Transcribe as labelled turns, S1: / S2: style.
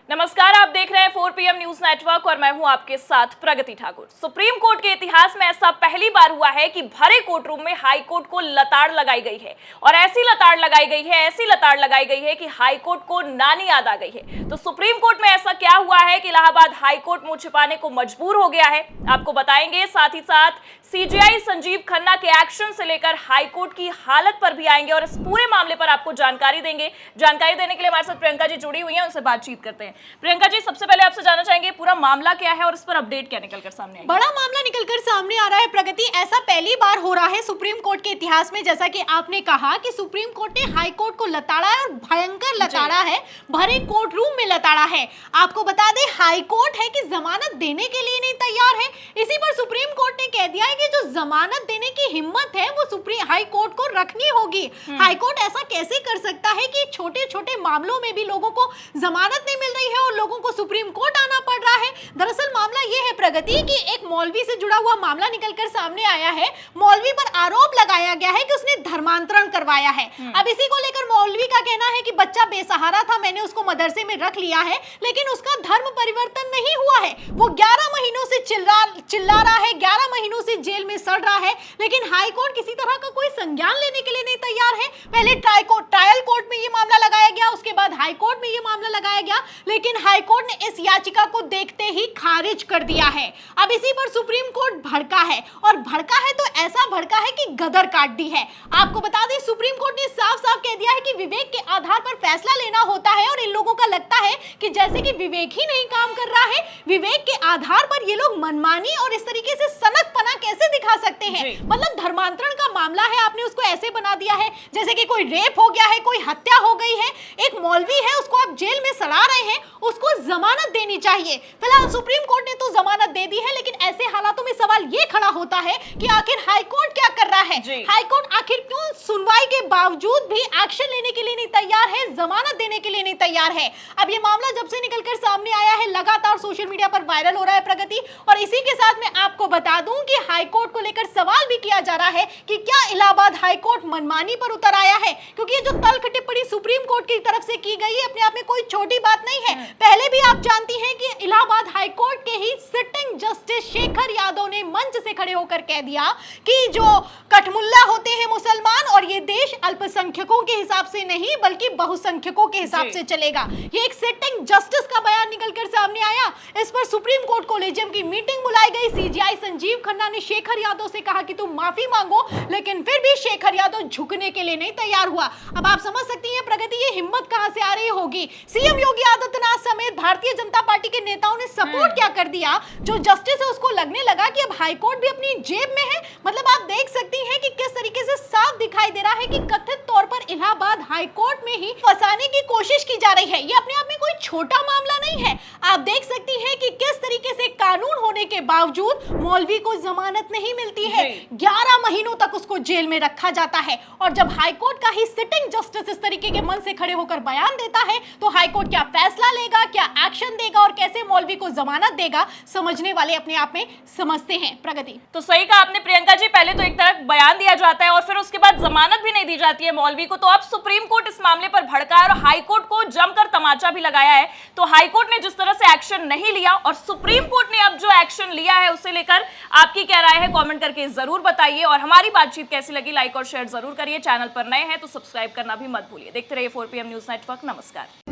S1: नमस्कार, आप देख रहे हैं 4 PM न्यूज नेटवर्क और मैं हूं आपके साथ प्रगति ठाकुर। सुप्रीम कोर्ट के इतिहास में ऐसा पहली बार हुआ है कि भरे कोर्ट रूम में हाई कोर्ट को लताड़ लगाई गई है और ऐसी लताड़ लगाई गई है कि हाई कोर्ट को नानी याद आ गई है। तो सुप्रीम कोर्ट में ऐसा क्या हुआ है कि इलाहाबाद हाई कोर्ट मुंह छिपाने को मजबूर हो गया है, आपको बताएंगे। साथ ही साथ सीजेआई संजीव खन्ना के एक्शन से लेकर हाई कोर्ट की हालत पर भी आएंगे और इस पूरे मामले पर आपको जानकारी देंगे। जानकारी देने के लिए हमारे साथ प्रियंका जी जुड़ी हुई हैं, उनसे बातचीत करते हैं। प्रियंका जी, सबसे पहले आपसे जानना चाहेंगे पूरा मामला क्या है और इस पर अपडेट क्या निकलकर सामने आया?
S2: बड़ा मामला निकलकर सामने आ रहा है प्रगति। ऐसा पहली बार हो रहा है सुप्रीम कोर्ट के इतिहास में, जैसा कि आपने कहा कि सुप्रीम कोर्ट ने हाई कोर्ट को लताड़ा है और भयंकर लताड़ा है, भरे कोर्ट रूम में लताड़ा है। आपको बता दें, हाई कोर्ट है कि जमानत देने के लिए नहीं तैयार है। इसी पर सुप्रीम कोर्ट ने कह दिया है कि जो जमानत देने की हिम्मत है वो सुप्रीम हाई कोर्ट को रखनी होगी। हाई कोर्ट ऐसा कैसे कर सकता है कि छोटे छोटे मामलों में भी लोगों को जमानत नहीं मिल रही है और लोगों को सुप्रीम कोर्ट आना पड़ रहा है। दरअसल मामला यह है प्रगति कि एक मौलवी से जुड़ा हुआ मामला निकलकर सामने आया है। मौलवी पर आरोप लगाया गया है कि उसने धर्मांतरण करवाया है। अब इसी को लेकर मौलवी का कहना है कि बच्चा बेसहारा था, मैंने उसको मदरसे में रख लिया है, लेकिन उसका धर्म परिवर्तन नहीं हुआ है। वो 11 महीनों से चिल्ला रहा है, 11 महीनों से जेल में सड़ रहा है, लेकिन हाई कोर्ट किसी तरह का कोई संज्ञान लेने के लिए नहीं तैयार है। पहले ट्रायल कोर्ट में ये मामला लगाया गया, उसके बाद हाई कोर्ट में ये मामला लगाया गया, लेकिन हाई कोर्ट ने इस याचिका को देखते ही खारिज कर दिया है। अब इसी पर सुप्रीम कोर्ट भड़का है और भड़का है तो ऐसा भड़का है कि गदर काट दी है। आपको बता दें, सुप्रीम कोर्ट ने साफ साफ कह दिया है कि विवेक के आधार पर फैसला लेना होता है और इन लोगों का लगता है कि जैसे कि विवेक ही नहीं काम कर रहा है, विवेक के आधार पर ये लोग मनमानी और इस तरीके से सनकपना कैसे दिखा सकते हैं। मतलब धर्मांतरण का मामला है, आपने उसको ऐसे बना दिया है जैसे कि कोई रेप हो गया है, कोई हत्या हो गई है। एक मौलवी है, उसको आप जेल में सड़ा रहे हैं, उसको जमानत देनी चाहिए। फिलहाल सुप्रीम कोर्ट ने तो जमानत दे दी है, लेकिन ऐसे हालातों में सवाल ये खड़ा होता है कि आखिर हाई कोर्ट क्या कर रहा है। हाई कोर्ट आखिर क्यों सुनवाई के बावजूद भी एक्शन लेने के लिए नहीं तैयार है, जमानत देने के लिए नहीं तैयार है। अब ये मामला जब से निकलकर सामने आया है, लगातार सोशल मीडिया पर वायरल हो रहा है प्रगति। और इसी के साथ मैं आपको बता दूं कि हाई कोर्ट को लेकर सवाल भी किया जा रहा है कि क्या इलाहाबाद हाई कोर्ट मनमानी पर उतर आया है, क्योंकि ये जो तल्ख टिप्पणी सुप्रीम कोर्ट की तरफ से की गई है अपने आप में कोई छोटी बात नहीं है। पहले भी आप जानती हैं कि इलाहाबाद हाई कोर्ट के ही सिटिंग जस्टिस शेखर यादव ने मंच से खड़े होकर कह दिया कि जो कठमुल्ला होते हैं मुसलमान, और ये देश अल्पसंख्यकों के हिसाब से नहीं बल्कि बहुसंख्यकों के हिसाब से चलेगा। ये एक सिटिंग जस्टिस का बयान निकलकर सामने आया। इस पर सुप्रीम कोर्ट कोलेजियम की मीटिंग बुलाई गई। सीजेआई संजीव खन्ना ने शेखर यादव से कहा कि तुम माफी मांगो, लेकिन फिर भी शेखर यादव झुकने के लिए नहीं तैयार हुआ। अब आप समझ सकती हैं प्रगति, ये हिम्मत कहां से आ रही होगी। सीएम योगी आदित्यनाथ समेत भारतीय जनता पार्टी के नेताओं ने सपोर्ट क्या कर दिया। जो जस्टिस है उसको लगने लगा कि अब हाई कोर्ट भी अपनी जेब में है। मतलब आप देख सकती हैं कि किस तरीके से साफ दिखाई दे रहा है कि कथित तौर पर इलाहाबाद हाई कोर्ट में ही फंसाने की कोशिश की जा रही है। ये अपने आप में कोई छोटा मामला नहीं है। आप देख सकती हैं कि किस तरीके से कानून होने के बावजूद मौलवी को जमानत नहीं मिलती है, 11 महीनों तक उसको जेल में रखा जाता है। और जब हाई कोर्ट का ही सिटिंग जस्टिस इस तरीके के मन से खड़े होकर बयान देता है, तो हाई कोर्ट क्या फैसला लेगा, क्या एक्शन देगा और कैसे मौलवी को जमानत देगा, समझने वाले अपने आप में समझते हैं। प्रगति,
S1: तो सही कहा आपने प्रियंका जी, पहले तो एक तरफ बयान दिया जाता है और फिर उसके बाद जमानत भी नहीं दी जाती है मौलवी को। तो अब सुप्रीम कोर्ट इस मामले पर भड़का है और हाई कोर्ट को जमकर तमाचा भी लगाया है। तो हाई कोर्ट ने जिस तरह से एक्शन नहीं लिया और सुप्रीम कोर्ट ने अब जो एक्शन लिया है उसे लेकर आपकी क्या राय है, कमेंट करके जरूर बताइए। और हमारी बातचीत कैसी लगी, लाइक और शेयर जरूर करिए। चैनल पर नए हैं तो सब्सक्राइब करना भी मत भूलिए। देखते रहिए 4 PM न्यूज नेटवर्क। नमस्कार।